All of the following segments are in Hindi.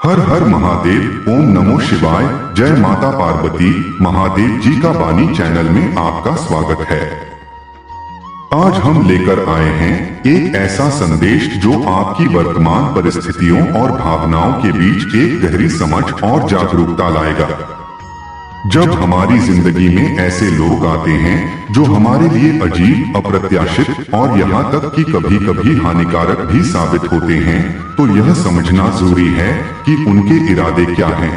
हर हर महादेव। ओम नमो शिवाय। जय माता पार्वती। महादेव जी का वाणी चैनल में आपका स्वागत है। आज हम लेकर आए हैं एक ऐसा संदेश जो आपकी वर्तमान परिस्थितियों और भावनाओं के बीच एक गहरी समझ और जागरूकता लाएगा। जब हमारी जिंदगी में ऐसे लोग आते हैं जो हमारे लिए अजीब, अप्रत्याशित और यहाँ तक कि कभी कभी हानिकारक भी साबित होते हैं, तो यह समझना जरूरी है कि उनके इरादे क्या हैं।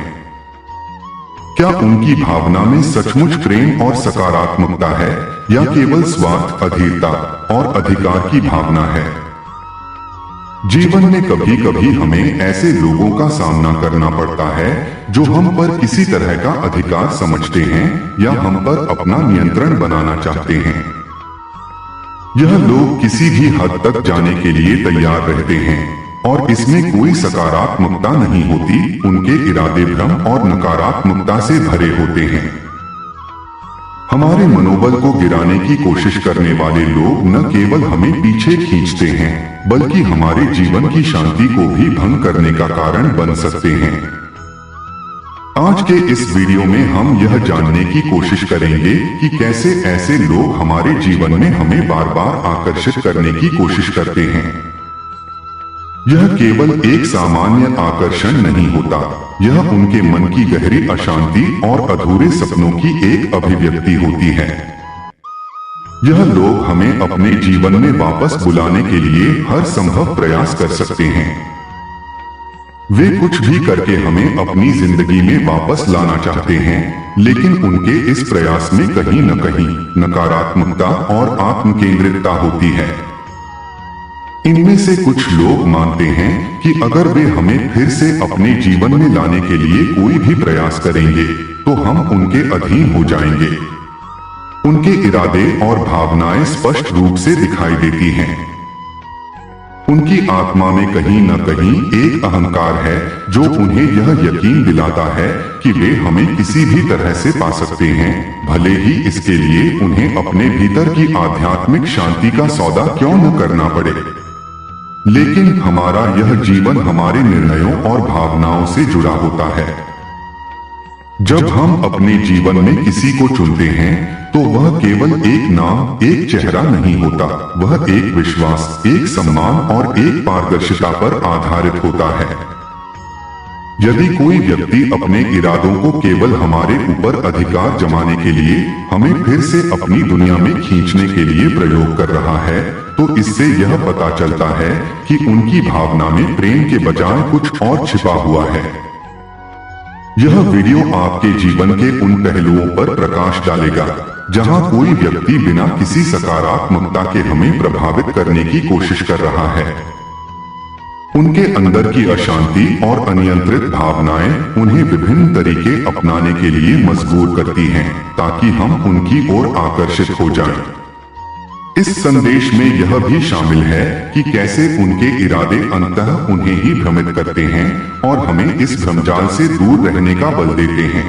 क्या उनकी भावना में सचमुच प्रेम और सकारात्मकता है या केवल स्वार्थ, अधीरता और अधिकार की भावना है। जीवन में कभी कभी हमें ऐसे लोगों का सामना करना पड़ता है जो हम पर किसी तरह का अधिकार समझते हैं या हम पर अपना नियंत्रण बनाना चाहते हैं। यह लोग किसी भी हद तक जाने के लिए तैयार रहते हैं और इसमें कोई सकारात्मकता नहीं होती। उनके इरादे भ्रम और नकारात्मकता से भरे होते हैं। हमारे मनोबल को गिराने की कोशिश करने वाले लोग न केवल हमें पीछे खींचते हैं बल्कि हमारे जीवन की शांति को भी भंग करने का कारण बन सकते हैं। आज के इस वीडियो में हम यह जानने की कोशिश करेंगे कि कैसे ऐसे लोग हमारे जीवन में हमें बार बार आकर्षित करने की कोशिश करते हैं। यह केवल एक सामान्य आकर्षण नहीं होता, यह उनके मन की गहरी अशांति और अधूरे सपनों की एक अभिव्यक्ति होती है। यह लोग हमें अपने जीवन में वापस बुलाने के लिए हर संभव प्रयास कर सकते हैं। वे कुछ भी करके हमें अपनी जिंदगी में वापस लाना चाहते हैं, लेकिन उनके इस प्रयास में कहीं न कहीं नकारात्मकता और आत्म केंद्रितता होती है। इनमें से कुछ लोग मानते हैं कि अगर वे हमें फिर से अपने जीवन में लाने के लिए कोई भी प्रयास करेंगे तो हम उनके अधीन हो जाएंगे। उनके इरादे और भावनाएं स्पष्ट रूप से दिखाई देती हैं। उनकी आत्मा में कहीं न कहीं एक अहंकार है जो उन्हें यह यकीन दिलाता है कि वे हमें किसी भी तरह से पा सकते हैं, भले ही इसके लिए उन्हें अपने भीतर की आध्यात्मिक शांति का सौदा क्यों न करना पड़े। लेकिन हमारा यह जीवन हमारे निर्णयों और भावनाओं से जुड़ा होता है। जब हम अपने जीवन में किसी को चुनते हैं तो वह केवल एक नाम, एक चेहरा नहीं होता, वह एक विश्वास, एक सम्मान और एक पारदर्शिता पर आधारित होता है। यदि कोई व्यक्ति अपने इरादों को केवल हमारे ऊपर अधिकार जमाने के लिए, हमें फिर से अपनी दुनिया में खींचने के लिए प्रयोग कर रहा है, तो इससे यह पता चलता है कि उनकी भावना में प्रेम के बजाय कुछ और छिपा हुआ है। यह वीडियो आपके जीवन के उन पहलुओं पर प्रकाश डालेगा जहां कोई व्यक्ति बिना किसी सकारात्मकता के हमें प्रभावित करने की कोशिश कर रहा है। उनके अंदर की अशांति और अनियंत्रित भावनाएं उन्हें विभिन्न तरीके अपनाने के लिए मजबूर करती हैं ताकि हम उनकी ओर आकर्षित हो जाएं। इस संदेश में यह भी शामिल है कि कैसे उनके इरादे अंततः उन्हें ही भ्रमित करते हैं और हमें इस भ्रमजाल से दूर रहने का बल देते हैं।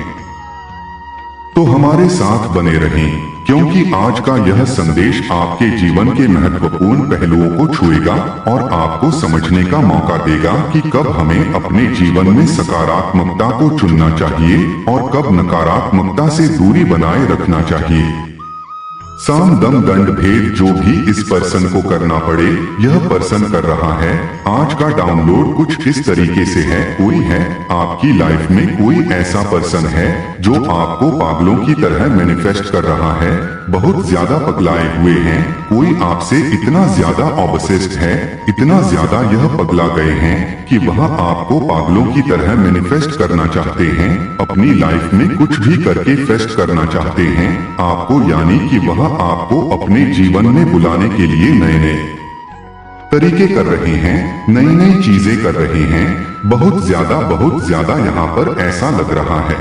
तो हमारे साथ बने रहें, क्योंकि आज का यह संदेश आपके जीवन के महत्वपूर्ण पहलुओं को छुएगा और आपको समझने का मौका देगा कि कब हमें अपने जीवन में सकारात्मकता को चुनना चाहिए और कब नकारात्मकता से दूरी बनाए रखना चाहिए। साम दम दंड भेद जो भी इस पर्सन को करना पड़े, यह पर्सन कर रहा है। आज का डाउनलोड कुछ इस तरीके से है। कोई है आपकी लाइफ में, कोई ऐसा पर्सन है जो आपको पागलों की तरह मैनिफेस्ट कर रहा है, बहुत ज्यादा पगलाए हुए हैं। कोई आपसे इतना ज्यादा ऑब्सेस्ड है, इतना ज्यादा यह पगला गए हैं कि वह आपको पागलों की तरह मैनिफेस्ट करना चाहते हैं, अपनी लाइफ में कुछ भी करके फेस्ट करना चाहते हैं आपको, यानी कि वह आपको अपने जीवन में बुलाने के लिए नए नए तरीके कर रहे हैं, नई नई चीजें कर रहे हैं। बहुत ज्यादा यहाँ पर ऐसा लग रहा है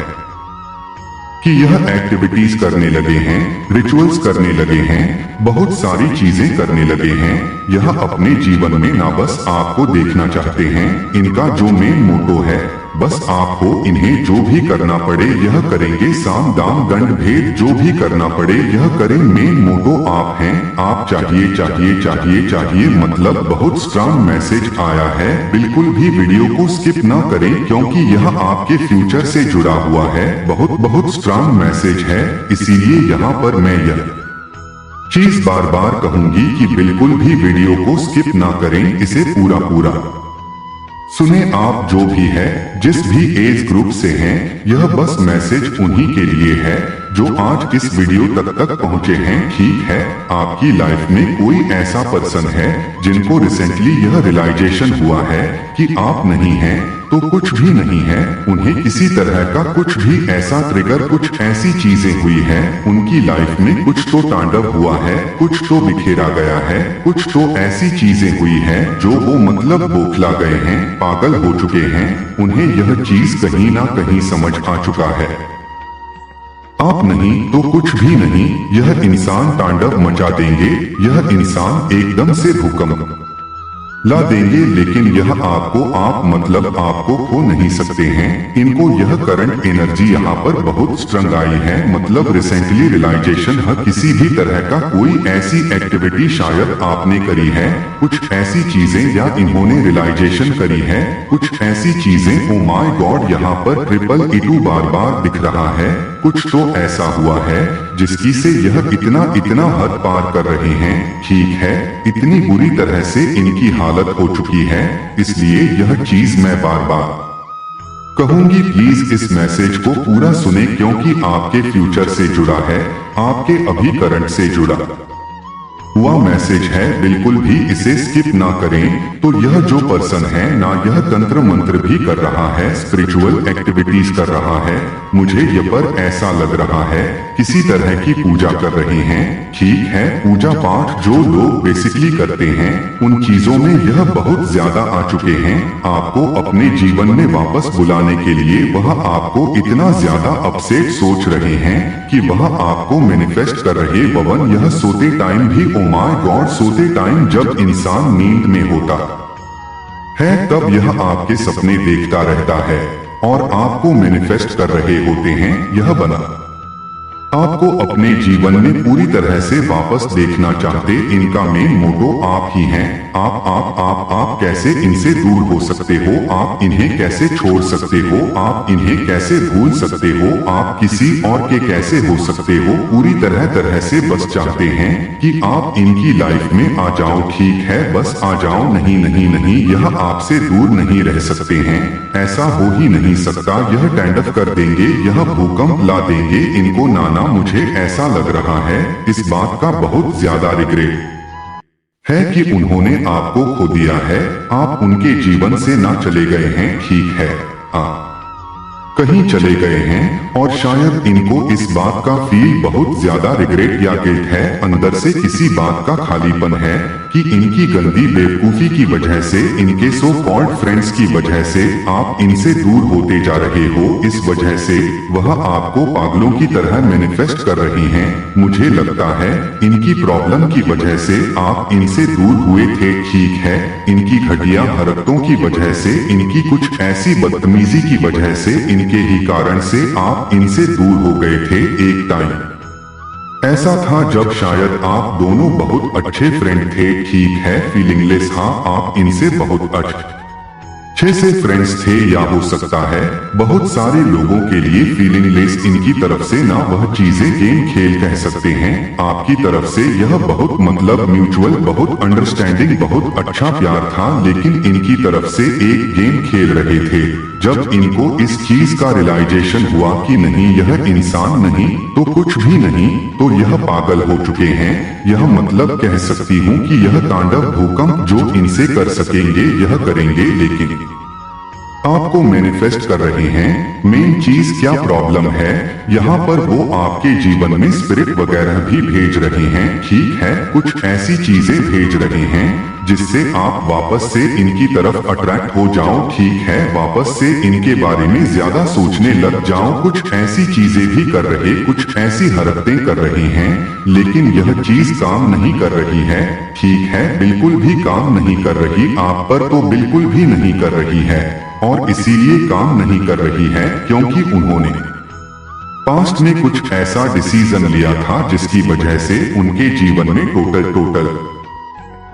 कि यह एक्टिविटीज करने लगे हैं, रिचुअल्स करने लगे हैं, बहुत सारी चीजें करने लगे हैं। यह अपने जीवन में ना बस आपको देखना चाहते हैं, इनका जो मेन मोटो है बस आपको इन्हें जो भी करना पड़े यह करेंगे, साम दाम गंड भेद जो भी करना पड़े यह करें। मेन मोटो आप हैं, आप चाहिए चाहिए चाहिए चाहिए। मतलब बहुत स्ट्रांग मैसेज आया है, बिल्कुल भी वीडियो को स्किप ना करें क्योंकि यह आपके फ्यूचर से जुड़ा हुआ है। बहुत बहुत स्ट्रांग मैसेज है, इसीलिए यहाँ पर मैं यह चीज बार बार कहूंगी कि बिल्कुल भी वीडियो को स्किप ना करें, इसे पूरा पूरा सुने। आप जो भी है, जिस भी एज ग्रुप से हैं, यह बस मैसेज उन्हीं के लिए है जो आज इस वीडियो तक पहुंचे हैं। ठीक है, आपकी लाइफ में कोई ऐसा पर्सन है जिनको रिसेंटली यह रियलाइजेशन हुआ है कि आप नहीं हैं तो कुछ भी नहीं है। उन्हें किसी तरह का कुछ भी ऐसा ट्रिगर, कुछ ऐसी चीजें हुई है उनकी लाइफ में, कुछ तो तांडव हुआ है, कुछ तो बिखेरा गया है, कुछ तो ऐसी चीजें हुई है जो वो मतलब बौखला गए हैं, पागल हो चुके हैं। उन्हें यह चीज कहीं ना कहीं समझ आ चुका है, आप नहीं तो कुछ भी नहीं, यह इंसान तांडव मचा देंगे, यह इंसान एकदम से भूकंप ला देंगे। लेकिन यह आप मतलब आपको खो नहीं सकते हैं। इनको यह करंट एनर्जी यहाँ पर बहुत स्ट्रंग आई है। मतलब रिसेंटली रियलाइजेशन है, किसी भी तरह का कोई ऐसी एक्टिविटी शायद आपने करी है, कुछ ऐसी चीजें या इन्होंने रियलाइजेशन करी है, कुछ ऐसी चीजें। ओ माय गॉड, यहाँ पर ट्रिपल E2 बार बार दिख रहा है। कुछ तो ऐसा हुआ है जिसकी से यह इतना हद पार कर रहे हैं। ठीक है, इतनी बुरी तरह से इनकी हालत हो चुकी है, इसलिए यह चीज मैं बार बार कहूंगी। प्लीज इस मैसेज को पूरा सुने क्योंकि आपके फ्यूचर से जुड़ा है, आपके अभी करंट से जुड़ा हुआ मैसेज है। बिल्कुल भी इसे स्किप ना करें। तो यह जो पर्सन है ना, यह तंत्र मंत्र भी कर रहा है, स्पिरिचुअल एक्टिविटीज कर रहा है। मुझे यह पर ऐसा लग रहा है किसी तरह की पूजा कर रहे हैं। ठीक है, पूजा पाठ जो लोग बेसिकली करते हैं उन चीजों में यह बहुत ज्यादा आ चुके हैं। आपको अपने जीवन में वापस बुलाने के लिए वह आपको इतना ज्यादा अपसेट सोच रहे हैं कि वह आपको मैनिफेस्ट कर रहे। पवन यह सोते टाइम भी, ओ माय गॉड, सोते टाइम जब इंसान नींद में होता है तब यह आपके सपने देखता रहता है और आपको मैनिफेस्ट कर रहे होते हैं। यह बना आपको अपने जीवन में पूरी तरह से वापस देखना चाहते। इनका मेन मोटो आप ही हैं। आप कैसे इनसे दूर हो सकते हो, आप इन्हें कैसे छोड़ सकते हो, आप इन्हें कैसे भूल सकते हो, आप किसी और के कैसे हो सकते हो। पूरी तरह से बस चाहते हैं कि आप इनकी लाइफ में आ जाओ। ठीक है, बस आ जाओ। नहीं नहीं नहीं, यह आपसे दूर नहीं रह सकते हैं, ऐसा हो ही नहीं सकता। यह टैंडअप कर देंगे, यह भूकंप ला देंगे इनको। नाना, मुझे ऐसा लग रहा है इस बात का बहुत ज्यादा रिग्रेट है कि उन्होंने आपको खो दिया है, आप उनके जीवन से ना चले गए हैं। ठीक है, आप कहीं चले गए हैं और शायद इनको इस बात का फील बहुत ज्यादा रिग्रेट या गिल्ट है। अंदर से किसी बात का खालीपन है कि इनकी गंदी बेवकूफी की वजह से, इनके सो कॉल्ड फ्रेंड्स की वजह से आप इनसे दूर होते जा रहे हो। इस वजह से वह आपको पागलों की तरह मैनिफेस्ट कर रही हैं। मुझे लगता है इनकी प्रॉब्लम की वजह से आप इनसे दूर हुए थे। ठीक है, इनकी घटिया हरकतों की वजह से, इनकी कुछ ऐसी बदतमीजी की वजह से, इनके ही कारण से आप इनसे दूर हो गए थे। एक टाइम ऐसा था जब शायद आप दोनों बहुत अच्छे फ्रेंड थे। ठीक है, फीलिंगलेस, हाँ, आप इनसे बहुत अच्छे से फ्रेंड्स थे, या हो सकता है बहुत सारे लोगों के लिए फीलिंगलेस इनकी तरफ से ना वह चीजें गेम खेल कह सकते हैं। आपकी तरफ से यह बहुत मतलब म्यूचुअल, बहुत अंडरस्टैंडिंग, बहुत अच्छा प्यार था, लेकिन इनकी तरफ से एक गेम खेल रहे थे। जब इनको इस चीज का रियलाइजेशन हुआ कि नहीं, यह इंसान नहीं तो कुछ भी नहीं, तो यह पागल हो चुके हैं। यह मतलब कह सकती हूँ कि यह तांडव भूकंप जो इनसे कर सकेंगे यह करेंगे, लेकिन आपको मैनिफेस्ट कर रहे हैं। मेन चीज क्या प्रॉब्लम है, यहाँ पर वो आपके जीवन में स्पिरिट वगैरह भी भेज रहे हैं। ठीक है, कुछ ऐसी चीजें भेज रहे हैं जिससे आप वापस से इनकी तरफ अट्रैक्ट हो जाओ। ठीक है, वापस से इनके बारे में ज्यादा सोचने लग जाओ। कुछ ऐसी चीजें भी कर रहे, कुछ ऐसी हरकतें कर रही हैं, लेकिन यह चीज काम नहीं कर रही है। ठीक है, बिल्कुल भी काम नहीं कर रही, आप पर तो बिल्कुल भी नहीं कर रही है। और इसीलिए काम नहीं कर रही है क्योंकि उन्होंने पास्ट में कुछ ऐसा डिसीजन लिया था जिसकी वजह से उनके जीवन में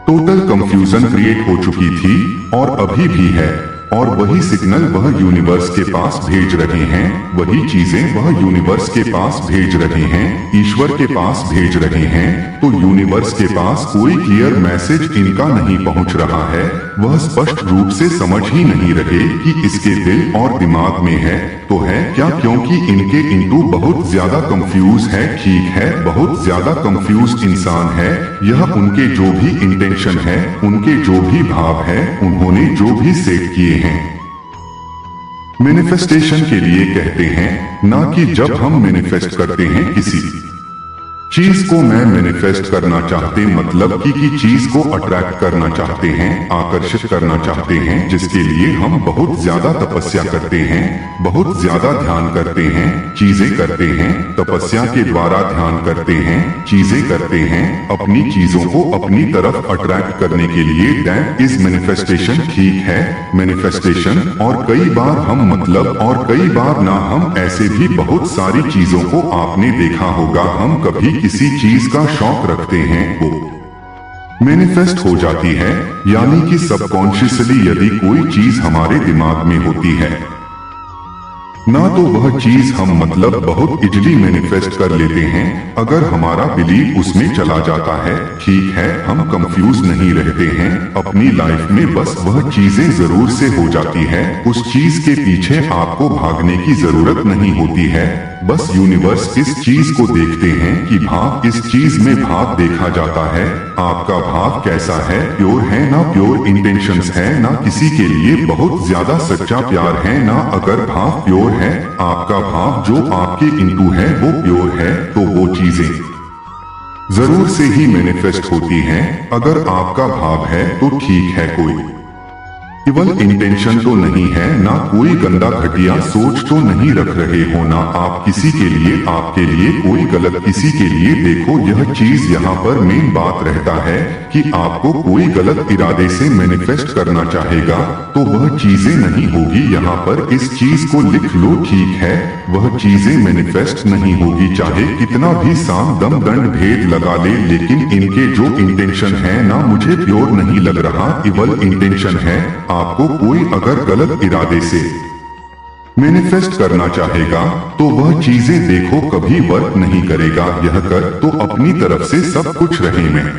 टोटल कंफ्यूजन क्रिएट हो चुकी थी और अभी भी है। और वही सिग्नल वह यूनिवर्स के पास भेज रहे हैं, वही चीजें वह यूनिवर्स के पास भेज रहे हैं, ईश्वर के पास भेज रहे हैं। तो यूनिवर्स के पास कोई क्लियर मैसेज इनका नहीं पहुंच रहा है। वह स्पष्ट रूप से समझ ही नहीं रहे कि इसके दिल और दिमाग में है तो है क्या, क्योंकि इनके इंटू बहुत ज्यादा कंफ्यूज है। ठीक है, बहुत ज्यादा कंफ्यूज इंसान है। यह उनके जो भी इंटेंशन है, उनके जो भी भाव है, उन्होंने जो भी सेट किए हैं मैनिफेस्टेशन के लिए कहते हैं, ना कि जब हम मैनिफेस्ट करते हैं किसी चीज को मैं मैनिफेस्ट करना चाहते मतलब कि चीज को अट्रैक्ट करना चाहते हैं, आकर्षित करना चाहते हैं, जिसके लिए हम बहुत ज्यादा तपस्या करते हैं, बहुत ज्यादा ध्यान करते हैं, चीजें करते हैं, तपस्या के द्वारा ध्यान करते हैं, चीजें करते हैं, अपनी चीजों को अपनी तरफ अट्रैक्ट करने के लिए। That is manifestation. ठीक है, मैनिफेस्टेशन। और कई बार हम मतलब और कई बार ना हम ऐसे भी बहुत सारी चीजों को आपने देखा होगा, हम कभी किसी चीज का शौक रखते हैं, वो मैनिफेस्ट हो जाती है। यानी कि सबकॉन्शियसली यदि कोई चीज हमारे दिमाग में होती है ना, तो वह चीज हम मतलब बहुत इजली मैनिफेस्ट कर लेते हैं अगर हमारा बिलीव उसमें चला जाता है। ठीक है, हम कंफ्यूज नहीं रहते हैं अपनी लाइफ में, बस वह चीजें जरूर से हो जाती है। उस चीज के पीछे आपको भागने की जरूरत नहीं होती है। बस यूनिवर्स इस चीज को देखते हैं कि भाव, इस चीज में भाव देखा जाता है। आपका भाव कैसा है, प्योर है ना, प्योर इंटेंशंस है ना, किसी के लिए बहुत ज्यादा सच्चा प्यार है ना। अगर भाव प्योर है, आपका भाव जो आपके इंटू है वो प्योर है, तो वो चीजें जरूर से ही मैनिफेस्ट होती हैं। अगर आपका भाव है तो ठीक है, कोई केवल इंटेंशन तो नहीं है, ना कोई गंदा घटिया सोच तो नहीं रख रहे हो, ना आप किसी के लिए, आपके लिए कोई गलत किसी के लिए। देखो, यह चीज यहाँ पर मेन बात रहता है कि आपको कोई गलत इरादे से मैनिफेस्ट करना चाहेगा तो वह चीजें नहीं होगी। यहाँ पर इस चीज को लिख लो। ठीक है, वह चीजें मैनिफेस्ट नहीं होगी, चाहे कितना भी साम दम दंड भेद लगा ले। लेकिन इनके जो इंटेंशन है ना, मुझे प्योर नहीं लग रहा, इवल इंटेंशन है। आपको कोई अगर गलत इरादे से मैनिफेस्ट करना चाहेगा तो वह चीजें देखो कभी वर्क नहीं करेगा। यह कर तो अपनी तरफ से सब कुछ रहे। मैं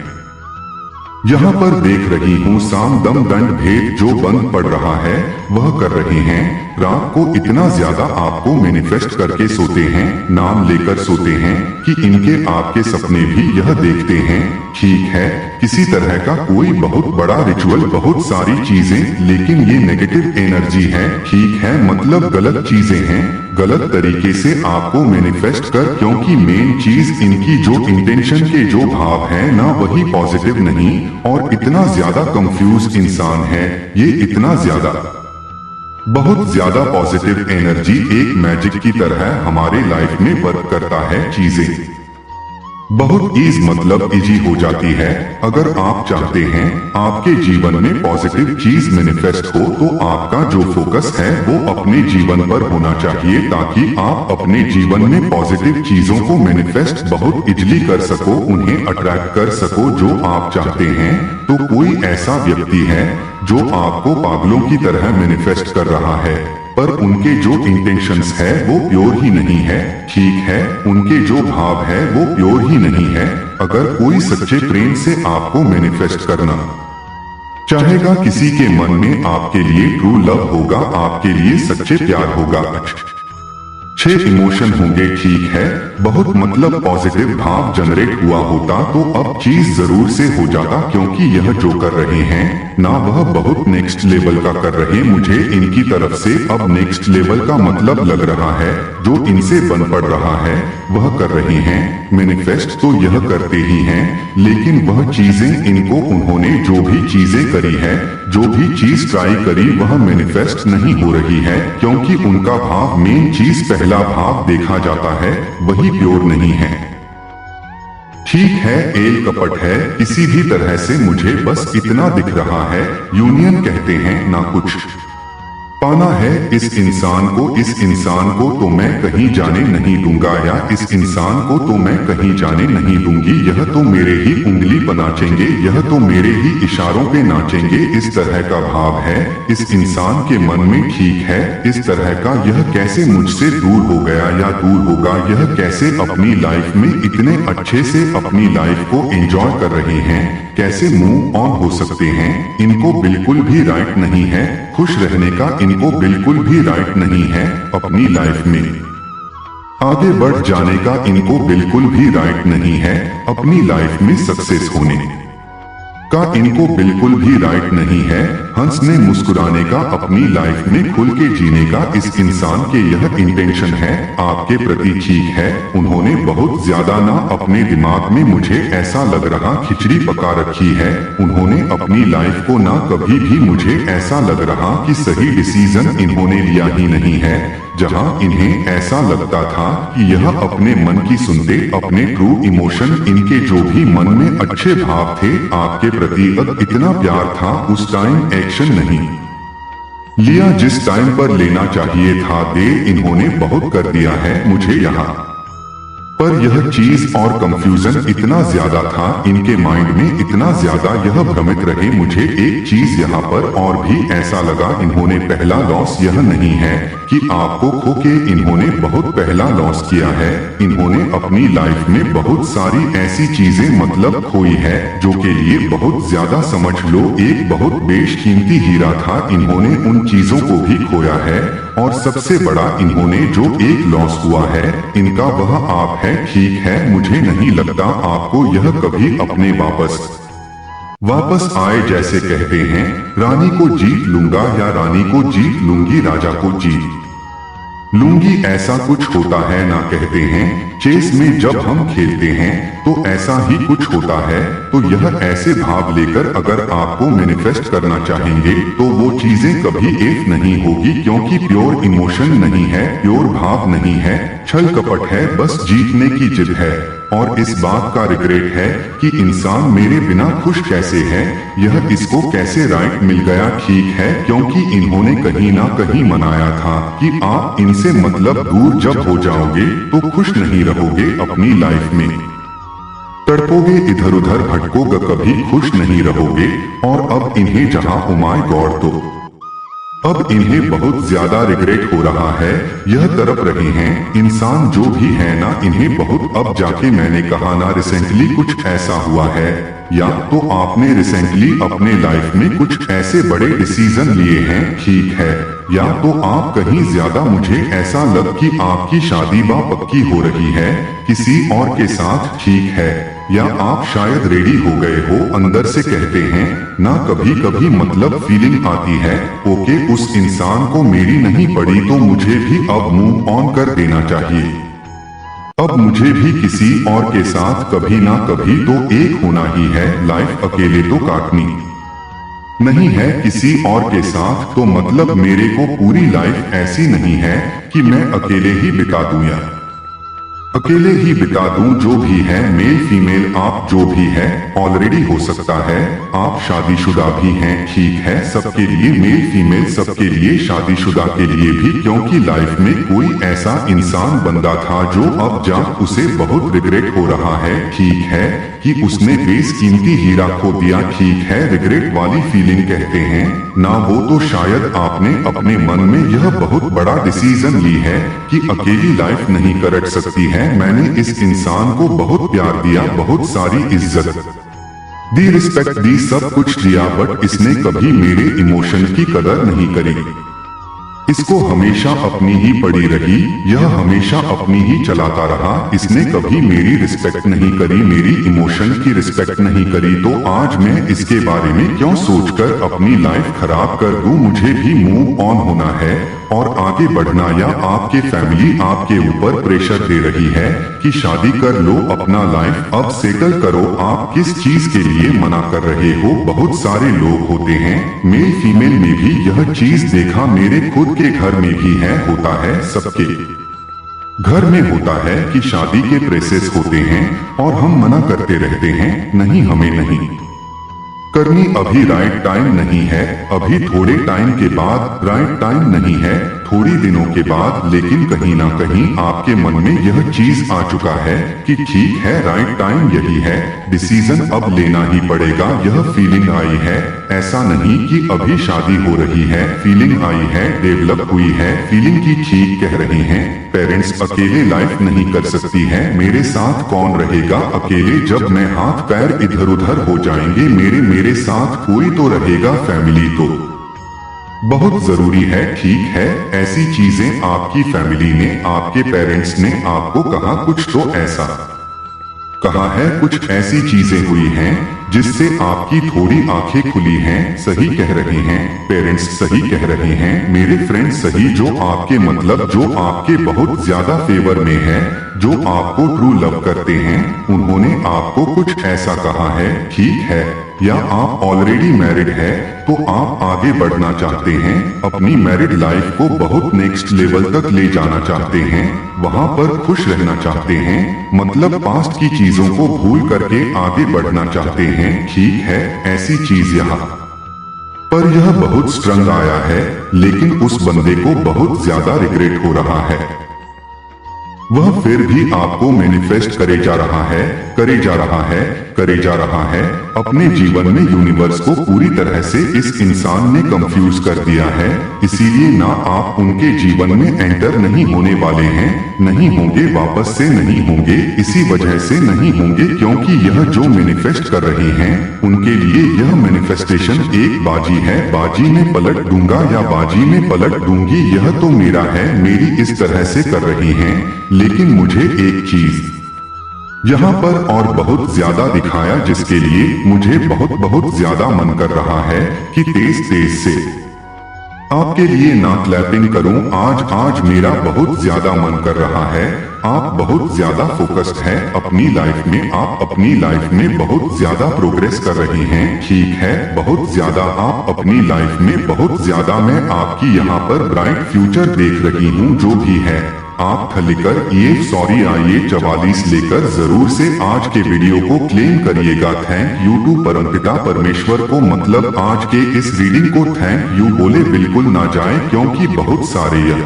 यहाँ पर देख रही हूँ साम दम दंड भेद जो बंद पड़ रहा है वह कर रहे हैं। रात को इतना ज्यादा आपको मैनिफेस्ट करके सोते हैं, नाम लेकर सोते हैं कि इनके आपके सपने भी यह देखते हैं। ठीक है, किसी तरह का कोई बहुत बड़ा रिचुअल, बहुत सारी चीजें, लेकिन ये नेगेटिव एनर्जी है। ठीक है, मतलब गलत चीजें हैं, गलत तरीके से आपको मैनिफेस्ट कर, क्योंकि मेन चीज इनकी जो इंटेंशन के जो भाव है ना, वही पॉजिटिव नहीं। और इतना ज्यादा कंफ्यूज इंसान है ये, इतना ज्यादा बहुत ज्यादा पॉजिटिव एनर्जी एक मैजिक की तरह हमारे लाइफ में वर्क करता है। चीजें बहुत मतलब इजी हो जाती है। अगर आप चाहते हैं आपके जीवन में पॉजिटिव चीज मैनिफेस्ट हो तो आपका जो फोकस है वो अपने जीवन पर होना चाहिए, ताकि आप अपने जीवन में पॉजिटिव चीजों को मैनिफेस्ट बहुत इजली कर सको, उन्हें अट्रैक्ट कर सको जो आप चाहते हैं। तो कोई ऐसा व्यक्ति है जो आपको पागलों की तरह मैनिफेस्ट कर रहा है, पर उनके जो इंटेंशंस है वो प्योर ही नहीं है। ठीक है, उनके जो भाव है वो प्योर ही नहीं है। अगर कोई सच्चे प्रेम से आपको मैनिफेस्ट करना चाहेगा, किसी के मन में आपके लिए ट्रू लव होगा, आपके लिए सच्चे प्यार होगा। 6 इमोशन होंगे, ठीक है, बहुत मतलब पॉजिटिव भाव जनरेट हुआ होता तो अब चीज जरूर से हो जाता, क्योंकि यह जो कर रहे हैं ना वह बहुत नेक्स्ट लेवल का कर रहे। मुझे इनकी तरफ से अब नेक्स्ट लेवल का मतलब लग रहा है। जो इनसे बन पड़ रहा है वह कर रहे हैं मैनिफेस्ट, तो यह करते ही हैं, लेकिन वह चीजें इनको उन्होंने जो भी चीजें करी है, जो भी चीज ट्राई करी वह मैनिफेस्ट नहीं हो रही है, क्योंकि उनका भाव, मेन चीज पहला भाव देखा जाता है, वही प्योर नहीं है। ठीक है, एल कपट है, किसी भी तरह से मुझे बस इतना दिख रहा है, यूनियन कहते हैं ना, कुछ पाना है इस इंसान को तो मैं कहीं जाने नहीं दूंगा, या इस इंसान को तो मैं कहीं जाने नहीं दूंगी। यह तो मेरे ही उंगली पर नाचेंगे, यह तो मेरे ही इशारों पे नाचेंगे, इस तरह का भाव है इस इंसान के मन में। ठीक है, इस तरह का यह कैसे मुझसे दूर हो गया या दूर होगा, यह कैसे अपनी लाइफ में इतने अच्छे से अपनी लाइफ को एंजॉय कर रहे हैं, कैसे मूव ऑन हो सकते हैं। इनको बिल्कुल भी राइट नहीं है खुश रहने का, इनको बिल्कुल भी राइट नहीं है अपनी लाइफ में आगे बढ़ जाने का, इनको बिल्कुल भी राइट नहीं है अपनी लाइफ में सक्सेस होने का, इनको बिल्कुल भी राइट नहीं है हंसने मुस्कुराने का, अपनी लाइफ में खुल के जीने का। इस इंसान के यह इंटेंशन है आपके प्रति, ठीक है, उन्होंने बहुत ज्यादा ना अपने दिमाग में, मुझे ऐसा लग रहा, खिचड़ी पका रखी है उन्होंने अपनी लाइफ को ना। कभी भी मुझे ऐसा लग रहा कि सही डिसीजन इन्होंने लिया ही नहीं है, जहां इन्हें ऐसा लगता था कि यह अपने मन की सुनते, अपने ट्रू इमोशन, इनके जो भी मन में अच्छे भाव थे आपके प्रति, इतना प्यार था, उस टाइम एक्शन नहीं लिया जिस टाइम पर लेना चाहिए था। देर इन्होंने बहुत कर दिया है मुझे यहाँ पर, यह चीज और कंफ्यूजन इतना ज्यादा था इनके माइंड में, इतना ज्यादा यह भ्रमित रहे। मुझे एक चीज यहाँ पर और भी ऐसा लगा, इन्होंने पहला लॉस यह नहीं है कि आपको खो के, इन्होंने बहुत पहला लॉस किया है, इन्होंने अपनी लाइफ में बहुत सारी ऐसी चीजें मतलब खोई है जो के लिए बहुत ज्यादा, समझ लो एक बहुत बेशकीमती हीरा था, इन्होंने उन चीजों को भी खोया है। और सबसे बड़ा इन्होंने जो एक लॉस हुआ है इनका, वह आप है। ठीक है, मुझे नहीं लगता आपको यह कभी अपने वापस आए, जैसे कहते हैं रानी को जीत लूंगा या रानी को जीत लूंगी, राजा को जीत लूंगी, ऐसा कुछ होता है ना, कहते हैं चेस में जब हम खेलते हैं तो ऐसा ही कुछ होता है। तो यह ऐसे भाव लेकर अगर आपको मैनिफेस्ट करना चाहेंगे तो वो चीजें कभी एक नहीं होगी, क्योंकि प्योर इमोशन नहीं है, प्योर भाव नहीं है, छल कपट है, बस जीतने की जिद है। और इस बात का रिग्रेट है कि इंसान मेरे बिना खुश कैसे है, यह इसको कैसे राइट मिल गया। ठीक है, क्योंकि इन्होंने कहीं ना कहीं मनाया था कि आप इनसे मतलब दूर जब हो जाओगे तो खुश नहीं रहोगे अपनी लाइफ में, तड़पोगे, इधर उधर भटकोगे, कभी खुश नहीं रहोगे। और अब इन्हें जहां, ओ माय गॉड, तो अब इन्हें बहुत ज्यादा रिग्रेट हो रहा है, यह तड़प रहे हैं इंसान जो भी है ना, इन्हें बहुत। अब जाके मैंने कहा ना, रिसेंटली कुछ ऐसा हुआ है, या तो आपने रिसेंटली अपने लाइफ में कुछ ऐसे बड़े डिसीजन लिए हैं, ठीक है, या तो आप कहीं ज्यादा, मुझे ऐसा लग कि आपकी शादी पक्की हो रही है किसी और के साथ, ठीक है, या आप शायद रेडी हो गए हो अंदर से, कहते हैं ना कभी कभी मतलब फीलिंग आती है, ओके उस इंसान को मेरी नहीं पड़ी तो मुझे भी अब मूव ऑन कर देना चाहिए, अब मुझे भी किसी और के साथ कभी ना कभी तो एक होना ही है, लाइफ अकेले तो काटनी नहीं है किसी और के साथ, तो मतलब मेरे को पूरी लाइफ ऐसी नहीं है कि मैं अकेले ही बिता दूं या अकेले ही बिता दूं। जो भी है मेल फीमेल, आप जो भी है ऑलरेडी हो सकता है आप शादीशुदा भी हैं, ठीक है, सबके लिए मेल फीमेल, सबके लिए शादीशुदा के लिए भी, क्योंकि लाइफ में कोई ऐसा इंसान बंदा था जो अब जा उसे बहुत रिग्रेट हो रहा है, ठीक है, कि उसने बेशकीमती हीरा खो दिया, ठीक है, रिग्रेट वाली फीलिंग कहते हैं ना, वो तो शायद आपने अपने मन में यह बहुत बड़ा डिसीजन ली है कि अकेली लाइफ नहीं कट सकती है। मैंने इस इंसान को बहुत प्यार दिया, बहुत सारी इज्जत दी, रिस्पेक्ट दी, सब कुछ दिया, बट इसने कभी मेरे इमोशन की कदर नहीं करी। इसको हमेशा अपनी ही पड़ी रही, यह हमेशा अपनी ही चलाता रहा, इसने कभी मेरी रिस्पेक्ट नहीं करी, मेरी इमोशन की रिस्पेक्ट नहीं करी, तो आज मैं इसके बारे में क्यों सोचकर अपनी लाइफ खराब कर दूं। मुझे भी मूव ऑन होना है और आगे बढ़ना, या आपके फैमिली आपके ऊपर प्रेशर दे रही है कि शादी कर लो, अपना लाइफ अब सेटल करो, आप किस चीज के लिए मना कर रहे हो। बहुत सारे लोग होते हैं, मेल फीमेल में भी यह चीज देखा, मेरे खुद के घर में भी है, होता है, सबके घर में होता है कि शादी के प्रेसेस होते हैं और हम मना करते रहते हैं, नहीं हमें नहीं करनी, अभी राइट टाइम नहीं है, अभी थोड़े टाइम के बाद राइट टाइम नहीं है, थोड़ी दिनों के बाद, लेकिन कहीं ना कहीं आपके मन में यह चीज आ चुका है कि ठीक है, राइट टाइम यही है, डिसीजन अब लेना ही पड़ेगा। यह फीलिंग आई है, ऐसा नहीं कि अभी शादी हो रही है, फीलिंग आई है, डेवलप हुई है, फीलिंग की ठीक कह रहे हैं। पेरेंट्स अकेले लाइफ नहीं कर सकती है, मेरे साथ कौन रहेगा अकेले, जब मैं हाथ पैर इधर उधर हो जाएंगे, मेरे साथ कोई तो रहेगा, फैमिली तो बहुत जरूरी है। ठीक है, ऐसी चीजें आपकी फैमिली ने, आपके पेरेंट्स ने आपको कहा, कुछ तो ऐसा कहा है, कुछ ऐसी चीजें हुई हैं जिससे आपकी थोड़ी आंखें खुली हैं। सही कह रहे हैं पेरेंट्स, सही कह रहे हैं मेरे फ्रेंड्स, सही, जो आपके मतलब जो आपके बहुत ज्यादा फेवर में है, जो आपको ट्रू लव करते हैं, उन्होंने आपको कुछ ऐसा कहा है। ठीक है, या आप ऑलरेडी मैरिड है तो आप आगे बढ़ना चाहते हैं, अपनी मैरिड लाइफ को बहुत नेक्स्ट लेवल तक ले जाना चाहते हैं, वहां पर खुश रहना चाहते हैं, मतलब पास्ट की चीजों को भूल करके आगे बढ़ना चाहते हैं। ठीक है, ऐसी चीज यहाँ पर यह बहुत स्ट्रंग आया है, लेकिन उस बंदे को बहुत ज्यादा रिग्रेट हो रहा है, वह फिर भी आपको मैनिफेस्ट करे जा रहा है, करे जा रहा है, करे जा रहा है अपने जीवन में। यूनिवर्स को पूरी तरह से इस इंसान ने कंफ्यूज कर दिया है, इसीलिए ना आप उनके जीवन में एंटर नहीं होने वाले हैं, नहीं होंगे, वापस से नहीं होंगे, इसी वजह से नहीं होंगे क्योंकि यह जो मैनिफेस्ट कर रहे हैं उनके लिए यह मैनिफेस्टेशन एक बाजी है, बाजी में पलट दूंगा या बाजी में पलट दूंगी, यह तो मेरा है, मेरी इस तरह से कर रही हैं। लेकिन मुझे एक चीज यहाँ पर और बहुत ज्यादा दिखाया, जिसके लिए मुझे बहुत ज्यादा मन कर रहा है कि तेज तेज से आपके लिए ना क्लैपिंग करूं। आज मेरा बहुत ज्यादा मन कर रहा है, आप बहुत ज्यादा फोकस्ड हैं अपनी लाइफ में, आप अपनी लाइफ में बहुत ज्यादा प्रोग्रेस कर रही हैं। ठीक है, बहुत ज्यादा आप अपनी लाइफ में बहुत ज्यादा, मैं आपकी यहाँ पर ब्राइट फ्यूचर देख रही हूँ। जो भी है आप थलिकर ये सॉरी आइए 44 लेकर जरूर से आज के वीडियो को क्लेम करिएगा। थैंक यू टू परमपिता परमेश्वर को, मतलब आज के इस रीडिंग को थैंक यू बोले बिल्कुल ना जाए, क्योंकि बहुत सारे यह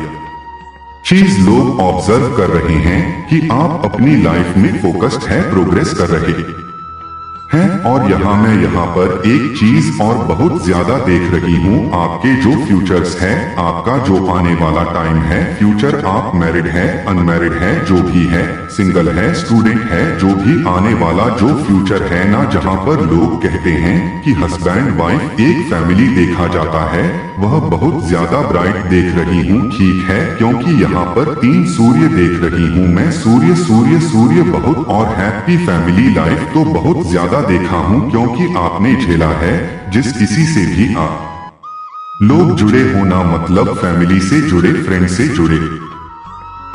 चीज लोग ऑब्जर्व कर रहे हैं कि आप अपनी लाइफ में फोकस्ड है, प्रोग्रेस कर रहे हैं। और मैं यहाँ पर एक चीज और बहुत ज्यादा देख रही हूँ, आपके जो फ्यूचर्स है, आपका जो आने वाला टाइम है, फ्यूचर, आप मैरिड है, अनमैरिड है, जो भी है, सिंगल है, स्टूडेंट है, जो भी आने वाला जो फ्यूचर है ना, जहाँ पर लोग कहते हैं कि हस्बैंड वाइफ एक फैमिली देखा जाता है, वह बहुत ज्यादा ब्राइट देख रही हूँ। ठीक है, क्योंकि यहाँ पर 3 सूर्य देख रही हूँ मैं, सूर्य सूर्य सूर्य बहुत, और हैप्पी फैमिली लाइफ तो बहुत ज्यादा देखा हूँ, क्योंकि आपने झेला है जिस किसी से भी आप लोग जुड़े होना, मतलब फैमिली से जुड़े, फ्रेंड से जुड़े,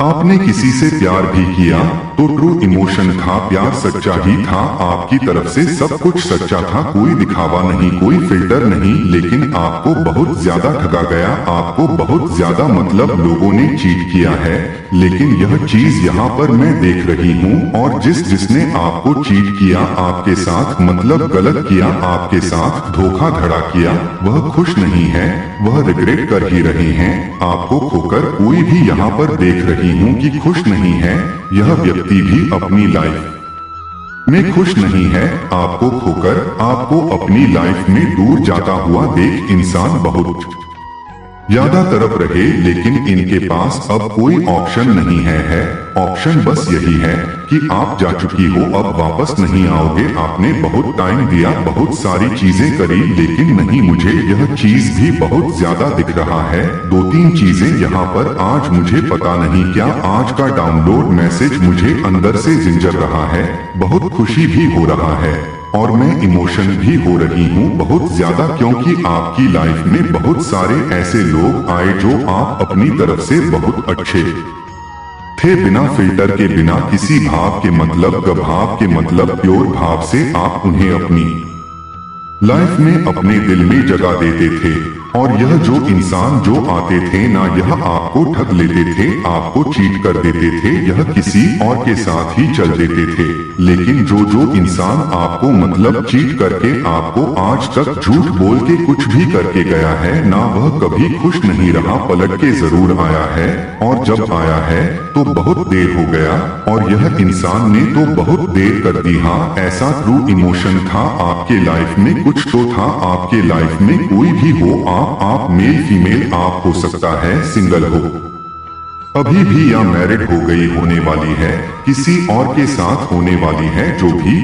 आपने किसी से प्यार भी किया तो ट्रू इमोशन था, प्यार सच्चा ही था, आपकी तरफ से सब कुछ सच्चा था, कोई दिखावा नहीं, कोई फिल्टर नहीं, लेकिन आपको बहुत ज्यादा ठगा गया, आपको बहुत ज्यादा, मतलब लोगों ने चीट किया है। लेकिन यह चीज यहाँ पर मैं देख रही हूँ, और जिसने आपको चीट किया, आपके साथ मतलब गलत किया, आपके साथ धोखाधड़ा किया, वह खुश नहीं है, वह रिग्रेट कर ही रहे हैं। आपको खोकर कोई भी यहाँ पर देख रही हूँ कि खुश नहीं है, यह व्यक्ति भी अपनी लाइफ में खुश नहीं है। आपको खोकर आपको अपनी लाइफ में दूर जाता हुआ देख इंसान बहुत ज्यादा तरफ रहे, लेकिन इनके पास अब कोई ऑप्शन नहीं है। ऑप्शन बस यही है कि आप जा चुकी हो, अब वापस नहीं आओगे। आपने बहुत टाइम दिया, बहुत सारी चीजें करी, लेकिन नहीं, मुझे यह चीज भी बहुत ज्यादा दिख रहा है। 2-3 चीजें यहाँ पर आज मुझे पता नहीं क्या, आज का डाउनलोड मैसेज मुझे अंदर से जिंजर रहा है, बहुत खुशी भी हो रहा है और मैं इमोशन भी हो रही हूँ बहुत ज्यादा, क्योंकि आपकी लाइफ में बहुत सारे ऐसे लोग आए जो आप अपनी तरफ से बहुत अच्छे थे, बिना फिल्टर के, बिना किसी भाव के, मतलब गभाव के, मतलब प्योर भाव से आप उन्हें अपनी लाइफ में अपने दिल में जगह देते थे। और यह जो इंसान जो आते थे ना, यह आपको ठग लेते थे, आपको चीट कर देते थे, यह किसी और के साथ ही चल देते थे। लेकिन जो इंसान आपको मतलब चीट करके आपको आज तक झूठ बोल के कुछ भी करके गया है ना, वह कभी खुश नहीं रहा, पलट के जरूर आया है। और जब आया है तो बहुत देर हो गया, और यह इंसान ने तो बहुत देर कर दी। हाँ, ऐसा ट्रू इमोशन था आपके लाइफ में, कुछ तो था आपके लाइफ में। कोई भी हो, आप मेल फीमेल, आप हो सकता है सिंगल हो अभी भी, या मैरिड हो गई, होने वाली है, किसी और के साथ होने वाली है, जो भी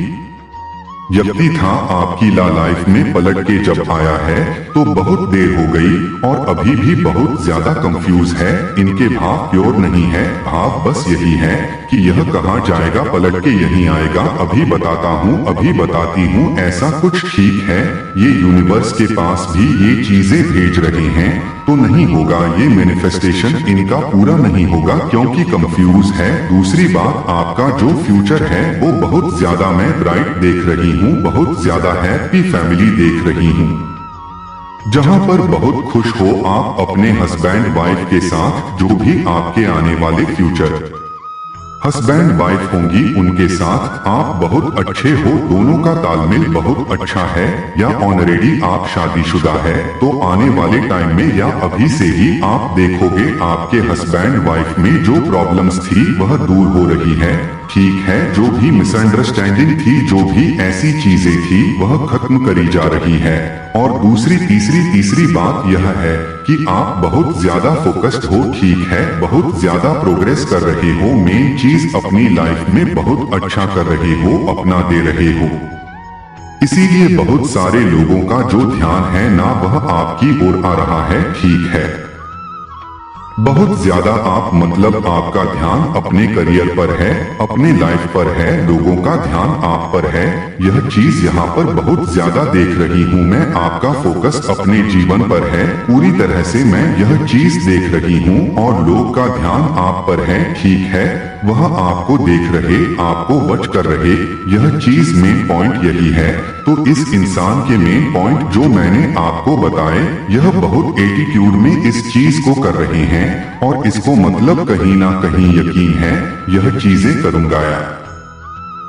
व्यक्ति था आपकी लाइफ में पलट के जब आया है तो बहुत देर हो गई, और अभी भी बहुत ज्यादा कंफ्यूज है। इनके भाव प्योर नहीं है, भाव बस यही है कि यह कहाँ जाएगा, पलट के यहीं आएगा। अभी बताता हूँ, अभी बताती हूँ, ऐसा कुछ ठीक है। ये यूनिवर्स के पास भी ये चीजें भेज रहे हैं तो नहीं होगा, ये मैनिफेस्टेशन इनका पूरा नहीं होगा, क्योंकि कंफ्यूज है। दूसरी बात, आपका जो फ्यूचर है वो बहुत ज्यादा मैं ब्राइट देख रही हूँ, बहुत ज्यादा हैप्पी फैमिली देख रही हूँ, जहाँ पर बहुत खुश हो आप अपने हस्बैंड वाइफ के साथ, जो भी आपके आने वाले फ्यूचर हस्बैंड वाइफ होंगी उनके साथ आप बहुत अच्छे हो, दोनों का तालमेल बहुत अच्छा है। या ऑलरेडी आप शादीशुदा है तो आने वाले टाइम में या अभी से ही आप देखोगे आपके हस्बैंड वाइफ में जो प्रॉब्लम्स थी वह दूर हो रही है। ठीक है, जो भी मिसअंडरस्टैंडिंग थी, जो भी ऐसी चीजें थी, वह खत्म करी जा रही है। और दूसरी तीसरी बात यह है कि आप बहुत ज्यादा फोकस्ड हो, ठीक है, बहुत ज्यादा प्रोग्रेस कर रहे हो, मेन चीज अपनी लाइफ में बहुत अच्छा कर रहे हो, अपना दे रहे हो। इसीलिए बहुत सारे लोगों का जो ध्यान है ना, वह आपकी ओर आ रहा है। ठीक है, बहुत ज्यादा आप मतलब आपका ध्यान अपने करियर पर है, अपने लाइफ पर है, लोगों का ध्यान आप पर है। यह चीज यहाँ पर बहुत ज्यादा देख रही हूँ मैं, आपका फोकस अपने जीवन पर है, पूरी तरह से मैं यह चीज देख रही हूँ, और लोग का ध्यान आप पर है। ठीक है, वह आपको देख रहे, आपको वॉच कर रहे, यह चीज मेन पॉइंट यही है। तो इस इंसान के मेन पॉइंट जो मैंने आपको बताए, यह बहुत एटीट्यूड में इस चीज को कर रहे हैं, और इसको मतलब कहीं ना कहीं यकीन है यह चीजें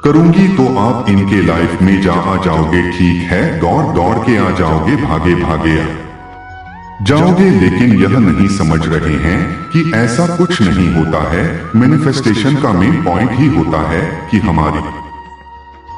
करूंगी तो आप इनके लाइफ में आ जाओगे। ठीक है, दौड़ के आ जाओगे, भागे जाओगे, लेकिन यह नहीं समझ रहे हैं कि ऐसा कुछ नहीं होता है। मैनिफेस्टेशन का मेन पॉइंट ही होता है कि हमारी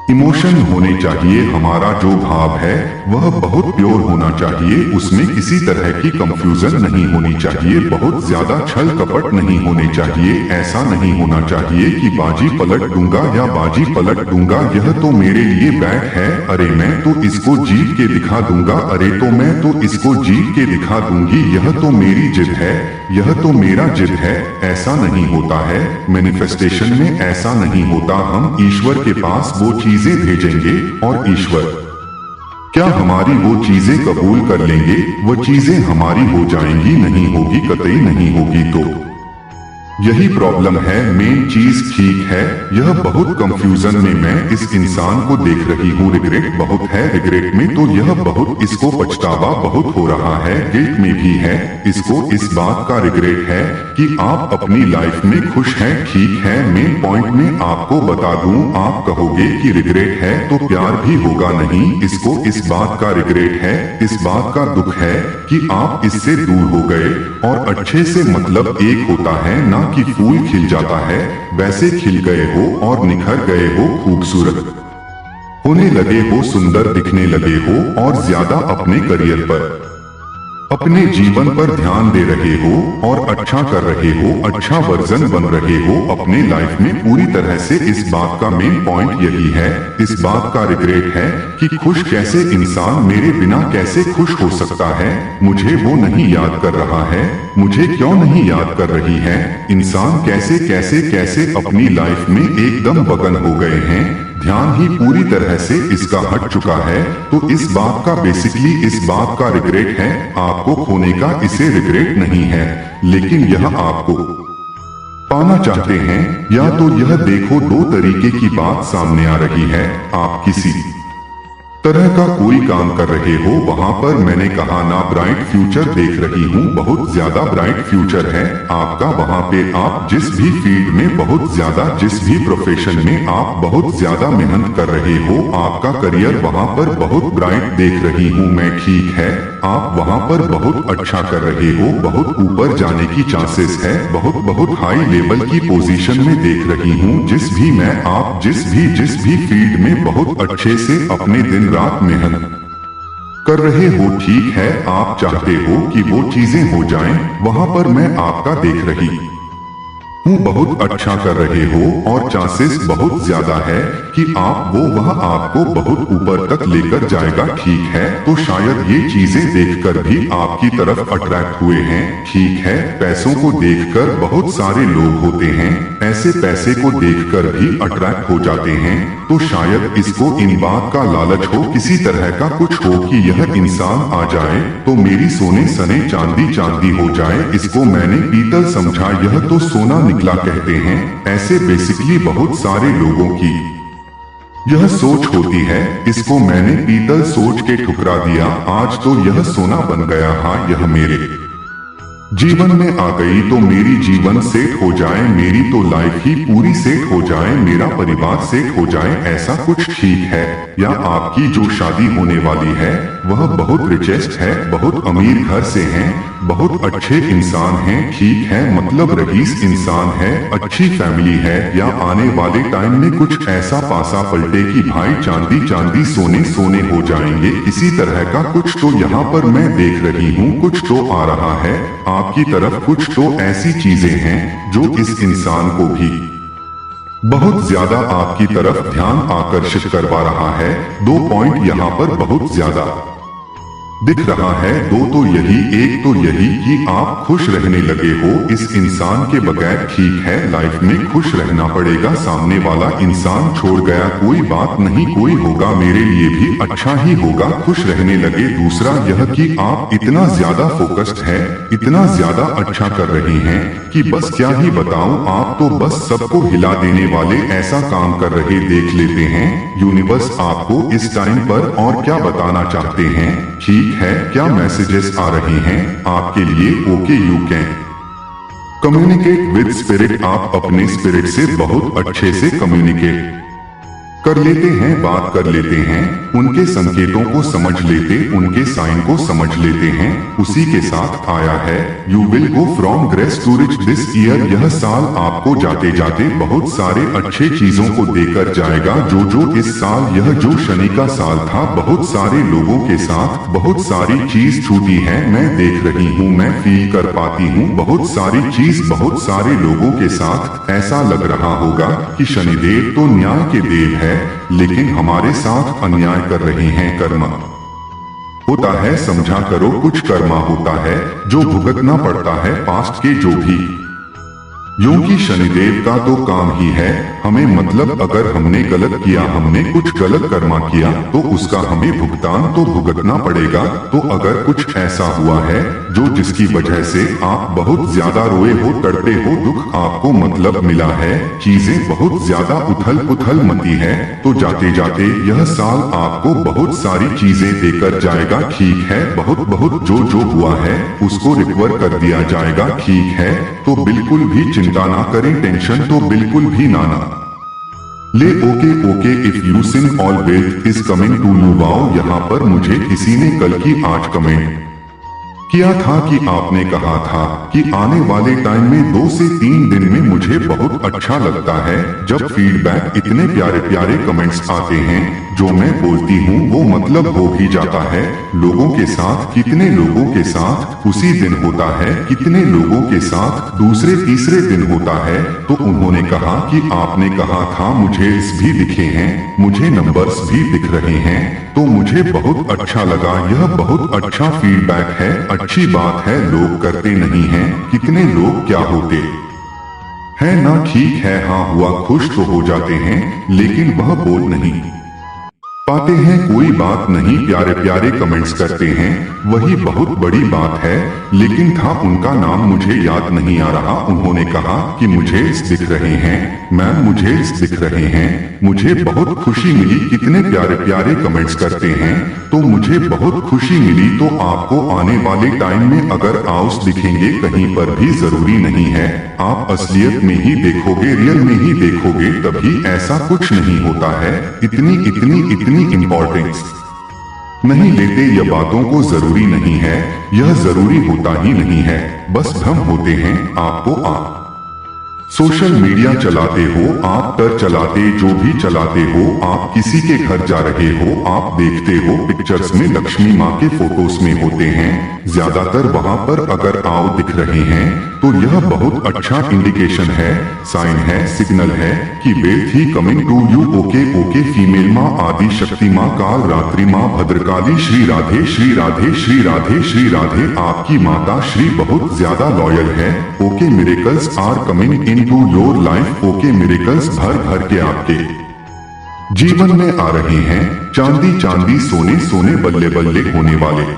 इमोशन होने चाहिए, हमारा जो भाव है वह बहुत प्योर होना चाहिए, उसमें किसी तरह की कंफ्यूजन नहीं होनी चाहिए, बहुत ज्यादा छल कपट नहीं होने चाहिए। ऐसा नहीं होना चाहिए कि बाजी पलट दूंगा या बाजी पलट दूंगा, यह तो मेरे लिए बैट है, अरे मैं तो इसको जीत के दिखा दूंगा, अरे तो मैं तो इसको जीत के दिखा दूंगी, यह तो मेरी जिद है, यह तो मेरा जिद है। ऐसा नहीं होता है, मैनिफेस्टेशन में ऐसा नहीं होता। हम ईश्वर के पास वो चीजें भेजेंगे और ईश्वर क्या हमारी वो चीजें कबूल कर लेंगे, वो चीजें हमारी हो जाएंगी, नहीं होगी, कतई नहीं होगी। तो यही प्रॉब्लम है, मेन चीज ठीक है। यह बहुत कंफ्यूजन में मैं इस इंसान को देख रही हूँ, रिग्रेट बहुत है, रिग्रेट में तो यह बहुत, इसको पछतावा बहुत हो रहा है, गिल्ट में भी है, इसको इस बात का रिग्रेट है कि आप अपनी लाइफ में खुश हैं। ठीक है, मेन पॉइंट में आपको बता दूं, आप कहोगे कि रिग्रेट है तो प्यार भी होगा, नहीं, इसको इस बात का रिग्रेट है, इस बात का दुख है कि आप इससे दूर हो गए। और अच्छे से मतलब एक होता है ना कि फूल खिल जाता है, वैसे खिल गए हो और निखर गए हो, खूबसूरत होने लगे हो, सुंदर दिखने लगे हो, और ज्यादा अपने करियर पर अपने जीवन पर ध्यान दे रहे हो और अच्छा कर रहे हो, अच्छा वर्जन बन रहे हो अपने लाइफ में पूरी तरह से। इस बात का मेन पॉइंट यही है, इस बात का रिग्रेट है कि खुश कैसे इंसान मेरे बिना कैसे खुश हो सकता है। मुझे वो नहीं याद कर रहा है, मुझे क्यों नहीं याद कर रही है। इंसान कैसे कैसे कैसे अपनी लाइफ में एकदम मगन हो गए हैं, ध्यान ही पूरी तरह से इसका हट चुका है। तो इस बात का बेसिकली इस बात का रिग्रेट है, आपको खोने का इसे रिग्रेट नहीं है, लेकिन यह आपको पाना चाहते हैं। या तो यह देखो, दो तरीके की बात सामने आ रही है। आप किसी तरह का कोई काम कर रहे हो, वहां पर मैंने कहा ना ब्राइट फ्यूचर देख रही हूँ, बहुत ज्यादा ब्राइट फ्यूचर है आपका वहां पे। आप जिस भी फील्ड में बहुत ज्यादा, जिस भी प्रोफेशन में आप बहुत ज्यादा मेहनत कर रहे हो, आपका करियर वहां पर बहुत ब्राइट देख रही हूँ मैं। ठीक है, आप वहां पर बहुत अच्छा कर रहे हो, बहुत ऊपर जाने की चांसेस है, बहुत हाई लेवल की पोजीशन में देख रही हूँ। जिस भी फील्ड में बहुत अच्छे से अपने दिन रात मेहनत कर रहे हो। ठीक है, आप चाहते हो कि वो चीजें हो जाएं, वहां पर मैं आपका देख रही हूँ बहुत अच्छा कर रहे हो और चांसेस बहुत ज्यादा है कि आप वह आपको बहुत ऊपर तक लेकर जाएगा। ठीक है, तो शायद ये चीजें देखकर भी आपकी तरफ अट्रैक्ट हुए हैं। ठीक है, पैसों को देखकर बहुत सारे लोग होते हैं, ऐसे पैसे को देखकर भी अट्रैक्ट हो जाते हैं। तो शायद इसको इन बात का लालच हो, किसी तरह का कुछ हो कि यह इंसान आ जाए तो मेरी सोने सने चांदी चांदी हो जाए। इसको मैंने पीतल समझा, यह तो सोना निकला कहते हैं। ऐसे बेसिकली बहुत सारे लोगों की यह सोच होती है। इसको मैंने पीतल सोच के ठुकरा दिया, आज तो यह सोना बन गया। हाँ, यह मेरे जीवन में आ गई तो मेरी जीवन सेट हो जाए, मेरी तो लाइफ ही पूरी सेट हो जाए, मेरा परिवार सेट हो जाए, ऐसा कुछ। ठीक है, या आपकी जो शादी होने वाली है वह बहुत रिचेस्ट है, बहुत अमीर घर से हैं, बहुत अच्छे इंसान हैं। ठीक है, मतलब रईस इंसान है, अच्छी फैमिली है, या आने वाले टाइम में कुछ ऐसा पासा पलटे कि भाई चांदी चांदी सोने सोने हो जाएंगे, इसी तरह का कुछ तो यहाँ पर मैं देख रही हूँ। कुछ तो आ रहा है आपकी तरफ, कुछ तो ऐसी चीजें हैं जो इस इंसान को भी बहुत ज्यादा आपकी तरफ ध्यान आकर्षित करवा रहा है। 2 पॉइंट यहाँ पर बहुत ज्यादा दिख रहा है। दो तो यही, एक तो यही कि आप खुश रहने लगे हो इस इंसान के बगैर। ठीक है, लाइफ में खुश रहना पड़ेगा, सामने वाला इंसान छोड़ गया कोई बात नहीं, कोई होगा मेरे लिए भी अच्छा ही होगा, खुश रहने लगे। दूसरा यह कि आप इतना ज्यादा फोकस्ड है, इतना ज्यादा अच्छा कर रही हैं कि बस क्या ही बताऊं, आप तो बस सबको हिला देने वाले ऐसा काम कर रहे देख लेते हैं। यूनिवर्स आपको इस टाइम पर और क्या बताना चाहते हैं? ठीक है, क्या मैसेजेस आ रहे हैं आपके लिए? Okay, you can communicate with spirit. आप अपने स्पिरिट से बहुत अच्छे से कम्युनिकेट कर लेते हैं, बात कर लेते हैं, उनके संकेतों को समझ लेते, उनके साइन को समझ लेते हैं। उसी के साथ आया है you will go from grace to rich this year. यह साल आपको जाते जाते बहुत सारे अच्छे चीजों को देकर जाएगा। जो इस साल, यह जो शनि का साल था, बहुत सारे लोगों के साथ बहुत सारी चीज छूटी है, मैं देख रही हूँ, मैं फील कर पाती हूँ बहुत सारी चीज, बहुत सारे लोगों के साथ ऐसा लग रहा होगा कि शनिदेव तो न्याय के देव है, लेकिन हमारे साथ अन्याय कर रहे हैं। कर्म होता है, समझा करो, कुछ कर्मा होता है जो भुगतना पड़ता है पास्ट के जो भी। यूं कि शनिदेव का तो काम ही है हमें, मतलब अगर हमने गलत किया, हमने कुछ गलत कर्मा किया तो उसका हमें भुगतान तो भुगतना पड़ेगा। तो अगर कुछ ऐसा हुआ है जो जिसकी वजह से आप बहुत ज्यादा रोए हो, तड़पे हो, दुख आपको मतलब मिला है, चीजें बहुत ज्यादा उथल पुथल मची है, तो जाते जाते यह साल आपको बहुत सारी चीजें देकर जाएगा। ठीक है, बहुत जो हुआ है उसको रिकवर कर दिया जाएगा। ठीक है, तो बिल्कुल भी चिंता ना करें, टेंशन तो बिल्कुल भी ना ले। Okay, if you sin all wealth is coming to you. Wow, यहाँ पर मुझे किसी ने कल की आज कमेंट किया था कि आपने कहा था कि आने वाले टाइम में 2 से 3 दिन में मुझे बहुत अच्छा लगता है जब फीडबैक इतने प्यारे प्यारे कमेंट्स आते हैं। जो मैं बोलती हूँ वो मतलब हो भी जाता है। लोगों के साथ कितने लोगों के साथ उसी दिन होता है, कितने लोगों के साथ दूसरे तीसरे दिन होता है। तो उन्होंने कहा कि आपने कहा था मुझे इस भी दिखे हैं, मुझे नंबर्स भी दिख रहे हैं, तो मुझे बहुत अच्छा लगा। यह बहुत अच्छा फीडबैक है, अच्छी बात है। लोग करते नहीं हैं, कितने लोग क्या होते है ना। ठीक है, हाँ हुआ खुश तो हो जाते हैं, लेकिन वह बोल नहीं पाते हैं। कोई बात नहीं, प्यारे प्यारे कमेंट्स करते हैं, वही बहुत बड़ी बात है। लेकिन था उनका नाम मुझे याद नहीं आ रहा। उन्होंने कहा कि मुझे दिख रहे हैं मैम, मुझे दिख रहे हैं। मुझे बहुत खुशी मिली, कितने प्यारे प्यारे कमेंट्स करते हैं, तो मुझे बहुत खुशी मिली। तो आपको आने वाले टाइम में अगर आउस दिखेंगे कहीं पर भी, जरूरी नहीं है आप असलियत में ही देखोगे, रियल में ही देखोगे, तभी ऐसा कुछ नहीं होता है। इतनी इम्पोर्टेंस नहीं लेते, यह बातों को जरूरी नहीं है, यह जरूरी होता ही नहीं है, बस भ्रम होते हैं। आपको आप सोशल मीडिया चलाते हो, आप टर चलाते, जो भी चलाते हो, आप किसी के घर जा रहे हो, आप देखते हो पिक्चर्स में लक्ष्मी माँ के फोटोज में होते हैं ज्यादातर, वहाँ पर अगर आओ दिख रहे हैं तो यह बहुत अच्छा इंडिकेशन है, साइन है, सिग्नल है कि वेल्थ ही coming to you. Okay female माँ, आदि शक्ति माँ, काल रात्रि माँ, भद्रकाली, श्री राधे श्री राधे श्री राधे श्री राधे। आपकी माता श्री बहुत ज्यादा लॉयल है। Okay, miracles are coming into your life. Okay, miracles भर भर के आपके जीवन में आ रहे हैं। चांदी चांदी, सोने सोने, बल्ले बल्ले होने वाले